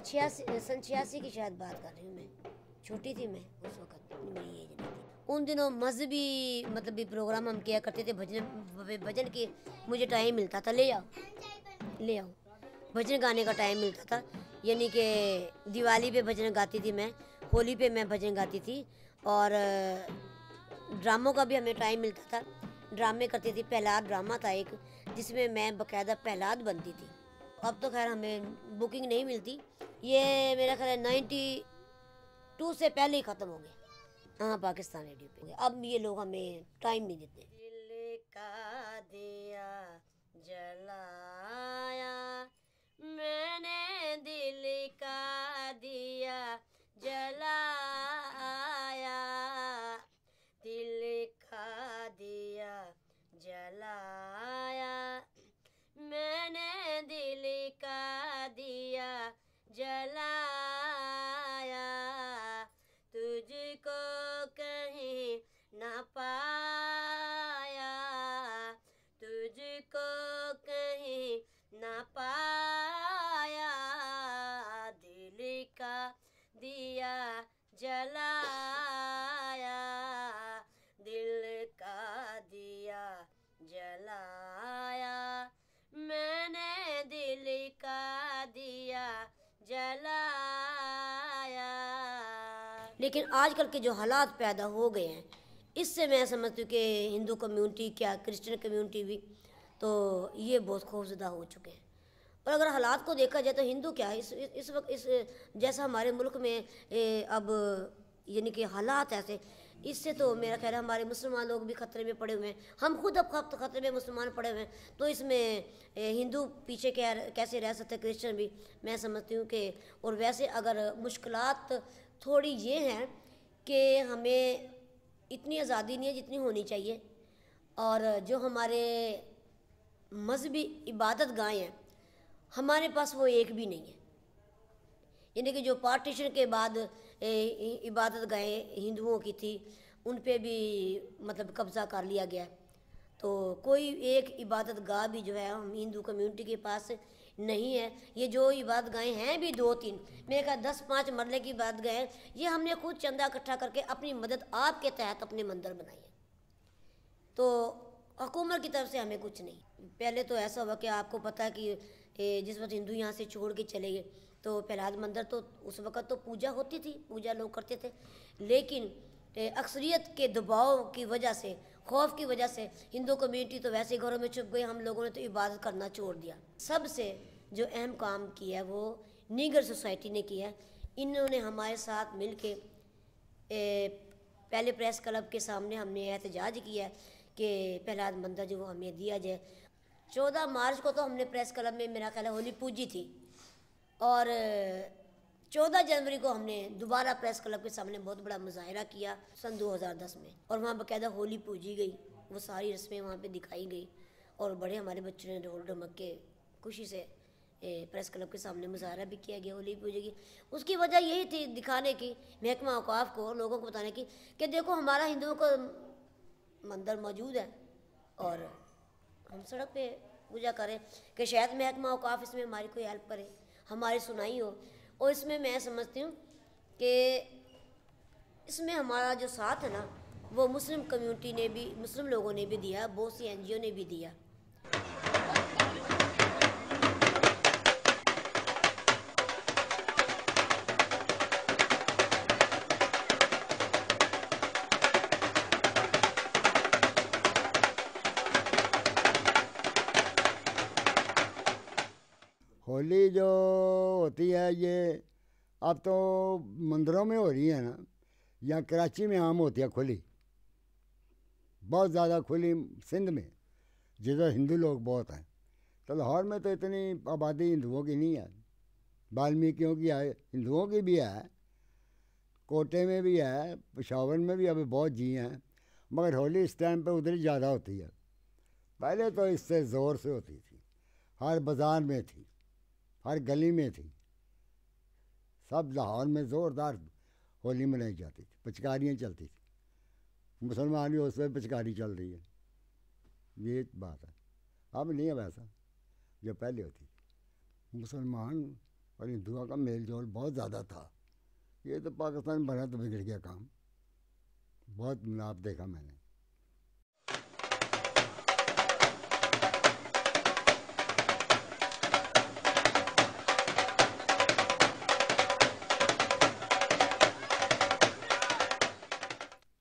सन 86 की शायद बात कर रही हूँ मैं, छोटी थी मैं उस वक्त, मेरी एज नहीं थी उन दिनों। मजहबी मतलब भी प्रोग्राम हम किया करते थे, भजन के मुझे टाइम मिलता था, ले आओ भजन गाने का टाइम मिलता था। यानी कि दिवाली पे भजन गाती थी मैं, होली पे मैं भजन गाती थी, और ड्रामों का भी हमें टाइम मिलता था, ड्रामे करती थी। प्रहलाद ड्रामा था एक, जिसमें मैं बाकायदा प्रहलाद बनती थी। अब तो खैर हमें बुकिंग नहीं मिलती, ये मेरा ख्याल है 92 से पहले ही ख़त्म हो गया। हाँ, पाकिस्तान रेडियो पे। अब ये लोग हमें टाइम नहीं देते। दिल का दिया जलाया मैंने, दिल का दिया जलाया, दिल का दिया जलाया मैंने, दिल का दिया जलाया, तुझको कहीं ना पाया, तुझको कहीं ना पाया, दिल का दिया जलाया, दिल का दिया जलाया मैंने, दिल का दिया जलाया। लेकिन आजकल के जो हालात पैदा हो गए हैं, इससे मैं समझती हूँ कि हिंदू कम्युनिटी क्या क्रिश्चियन कम्युनिटी भी, तो ये बहुत खौफजदा हो चुके हैं। और अगर हालात को देखा जाए तो हिंदू क्या है इस वक्त, इस जैसा हमारे मुल्क में अब यानी कि हालात ऐसे, इससे तो मेरा ख्याल है हमारे मुसलमान लोग भी ख़तरे में पड़े हुए हैं, हम खुद अब ख़तरे में मुसलमान पड़े हुए हैं, तो इसमें हिंदू पीछे कैसे रह सकते, क्रिश्चियन भी, मैं समझती हूँ कि। और वैसे अगर मुश्किलात थोड़ी ये हैं कि हमें इतनी आज़ादी नहीं है जितनी होनी चाहिए, और जो हमारे मजहबी इबादत गाहें हैं हमारे पास वो एक भी नहीं है। यानी कि जो पार्टीशन के बाद इबादत गाहें हिंदुओं की थी, उन पे भी मतलब कब्ज़ा कर लिया गया, तो कोई एक इबादत गाह भी जो है हम हिंदू कम्युनिटी के पास नहीं है। ये जो इबादत गाहें हैं भी 2-3, मेरे ख्याल 10-5 मरले की इबादत गाहें, ये हमने खुद चंदा इकट्ठा करके अपनी मदद आपके तहत अपने मंदिर बनाई है, तो हुकूमत की तरफ से हमें कुछ नहीं। पहले तो ऐसा हुआ कि आपको पता है कि जिस वक्त हिंदू यहाँ से छोड़ के चले गए, तो प्रहलाद मंदिर तो उस वक़्त तो पूजा होती थी, पूजा लोग करते थे, लेकिन अक्सरियत के दबाव की वजह से, खौफ की वजह से हिंदू कम्युनिटी तो वैसे घरों में छुप गई, हम लोगों ने तो इबादत करना छोड़ दिया। सबसे जो अहम काम किया है वो नीगर सोसाइटी ने किया है। इन्होंने हमारे साथ मिल के पहले प्रेस क्लब के सामने हमने एहतजाज किया कि प्रहलाद मंदिर जो वो हमें दिया जाए। 14 मार्च को तो हमने प्रेस क्लब में मेरा ख्याल है होली पूजी थी, और 14 जनवरी को हमने दोबारा प्रेस क्लब के सामने बहुत बड़ा मुजाहरा किया सन 2010 में, और वहाँ बाकायदा होली पूजी गई, वो सारी रस्में वहाँ पे दिखाई गई, और बड़े हमारे बच्चों ने ढोल ढमक के खुशी से प्रेस क्लब के सामने मुजाहरा भी किया गया होली पूजे की। उसकी वजह यही थी दिखाने की, महकमा औकाफ को, लोगों को बताने की कि देखो हमारा हिंदुओं को मंदिर मौजूद है और हम सड़क पे पूजा करें, कि शायद महकमा औकाफ इसमें हमारी कोई हेल्प करे, हमारी सुनाई हो। और इसमें मैं समझती हूँ कि इसमें हमारा जो साथ है ना, वो मुस्लिम कम्युनिटी ने भी, मुस्लिम लोगों ने भी दिया, बहुत सी NGO ने भी दिया। होली जो होती है ये अब तो मंदिरों में हो रही है ना, या कराची में आम होती है खुली, बहुत ज़्यादा खुली, सिंध में जिधर हिंदू लोग बहुत हैं। तो लाहौर में तो इतनी आबादी हिंदुओं की नहीं है, वाल्मीकियों की है, हिंदुओं की भी है, कोटे में भी है, पेशावर में भी अभी बहुत जी हैं, मगर होली इस टाइम पे उधर ही ज़्यादा होती है। पहले तो इससे ज़ोर से होती थी, हर बाज़ार में थी, हर गली में थी, सब लाहौर में ज़ोरदार होली मनाई जाती थी, पिचकारियाँ चलती थी, मुसलमान भी उस पर पिचकारी चल रही है, ये बात है। अब नहीं है वैसा जो पहले होती थी। मुसलमान और हिंदुओं का मेल जोल बहुत ज़्यादा था। ये तो पाकिस्तान बना तो बिगड़ गया काम, बहुत मिलाप देखा मैंने।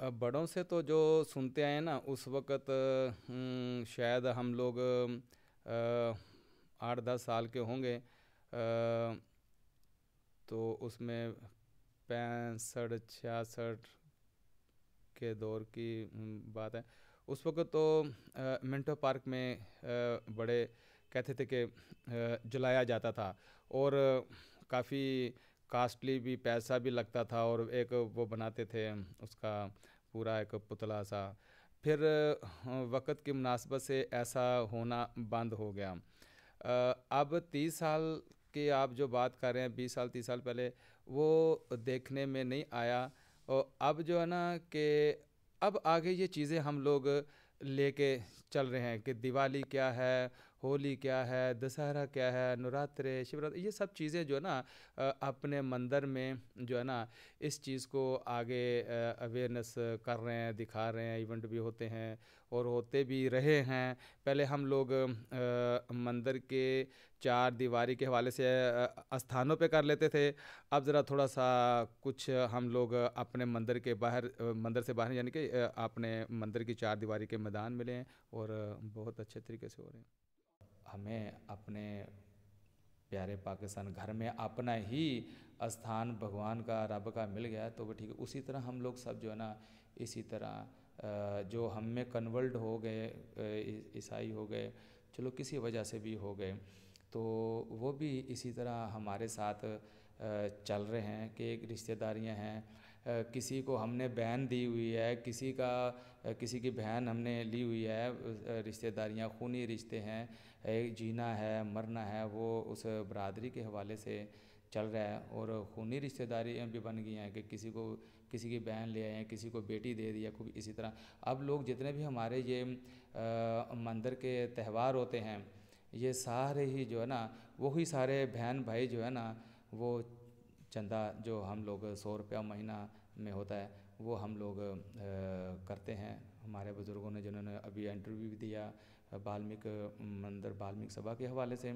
अब बड़ों से तो जो सुनते आए ना उस वक़्त शायद हम लोग 8-10 साल के होंगे, तो उसमें 65-66 के दौर की बात है। उस वक़्त तो मिंटो पार्क में बड़े कहते थे कि जलाया जाता था और काफ़ी कास्टली भी पैसा भी लगता था, और एक वो बनाते थे उसका पूरा एक पुतला सा। फिर वक़्त की मुनासबत से ऐसा होना बंद हो गया। अब 30 साल की आप जो बात कर रहे हैं, 20 साल 30 साल पहले वो देखने में नहीं आया। और अब जो है ना कि अब आगे ये चीज़ें हम लोग लेके चल रहे हैं कि दिवाली क्या है, होली क्या है, दशहरा क्या है, नवरात्रे, शिवरात्रि, ये सब चीज़ें जो है ना अपने मंदिर में जो है ना इस चीज़ को आगे अवेयरनेस कर रहे हैं, दिखा रहे हैं। इवेंट भी होते हैं और होते भी रहे हैं। पहले हम लोग मंदिर के चार दीवारी के हवाले से स्थानों पे कर लेते थे। अब ज़रा थोड़ा सा कुछ हम लोग अपने मंदिर के बाहर, मंदिर से बाहर यानी कि अपने मंदिर की चार दीवारी के मैदान मिले हैं और बहुत अच्छे तरीके से हो रहे हैं। हमें अपने प्यारे पाकिस्तान घर में अपना ही स्थान भगवान का, रब का मिल गया तो वो ठीक है। उसी तरह हम लोग सब जो है ना इसी तरह जो हम में कन्वर्ट हो गए, ईसाई हो गए, चलो किसी वजह से भी हो गए, तो वो भी इसी तरह हमारे साथ चल रहे हैं कि एक रिश्तेदारियां हैं। किसी को हमने बहन दी हुई है, किसी की बहन हमने ली हुई है। रिश्तेदारियां खूनी रिश्ते हैं, एक जीना है मरना है वो उस बरादरी के हवाले से चल रहा है। और खूनी रिश्तेदारियाँ भी बन गई हैं कि किसी की बहन ले आए हैं, किसी को बेटी दे दिया, कोई इसी तरह। अब लोग जितने भी हमारे ये मंदिर के त्यौहार होते हैं, ये सारे ही जो है ना वही सारे बहन भाई जो है ना वो चंदा जो हम लोग 100 रुपया महीना में होता है वो हम लोग करते हैं। हमारे बुज़ुर्गों ने जिन्होंने अभी इंटरव्यू भी दिया वाल्मीकि मंदिर वाल्मीकि सभा के हवाले से,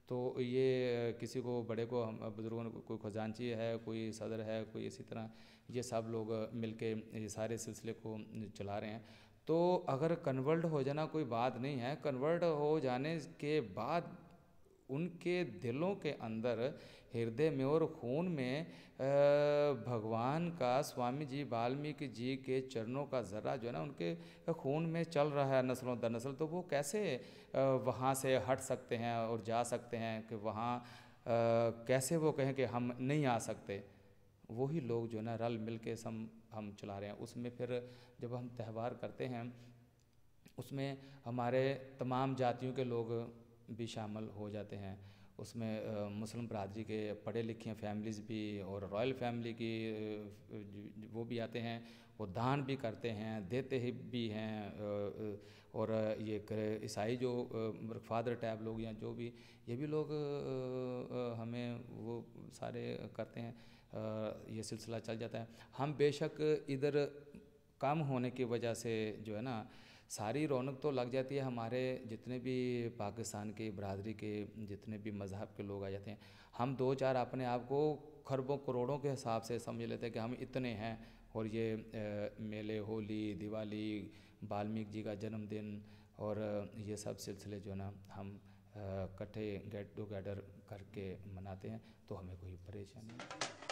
तो ये किसी को बड़े को हम बुज़ुर्गों ने कोई खजांची है, कोई सदर है, कोई इसी तरह ये सब लोग मिलके ये सारे सिलसिले को चला रहे हैं। तो अगर कन्वर्ट हो जाना कोई बात नहीं है, कन्वर्ट हो जाने के बाद उनके दिलों के अंदर, हृदय में और खून में भगवान का, स्वामी जी वाल्मीकि जी के चरणों का ज़रा जो है ना उनके खून में चल रहा है नस्लों दर नस्ल, तो वो कैसे वहाँ से हट सकते हैं और जा सकते हैं कि वहाँ कैसे वो कहें कि हम नहीं आ सकते। वही लोग जो है ना रल मिल के हम चला रहे हैं। उसमें फिर जब हम त्यौहार करते हैं उसमें हमारे तमाम जातियों के लोग भी शामिल हो जाते हैं। उसमें मुस्लिम बरादरी के पढ़े लिखे फैमिलीज़ भी और रॉयल फैमिली की वो भी आते हैं, वो दान भी करते हैं, देते ही भी हैं। और ये ईसाई जो फादर टैब लोग या जो भी ये भी लोग हमें वो सारे करते हैं। ये सिलसिला चल जाता है। हम बेशक इधर कम होने की वजह से जो है ना सारी रौनक तो लग जाती है। हमारे जितने भी पाकिस्तान के बरादरी के जितने भी मज़हब के लोग आ जाते हैं, हम 2-4 अपने आप को खरबों करोड़ों के हिसाब से समझ लेते हैं कि हम इतने हैं। और ये मेले, होली, दिवाली, वाल्मीकि जी का जन्मदिन और ये सब सिलसिले जो है ना हम इकट्ठे गेट टुगेदर करके मनाते हैं, तो हमें कोई परेशानी नहीं।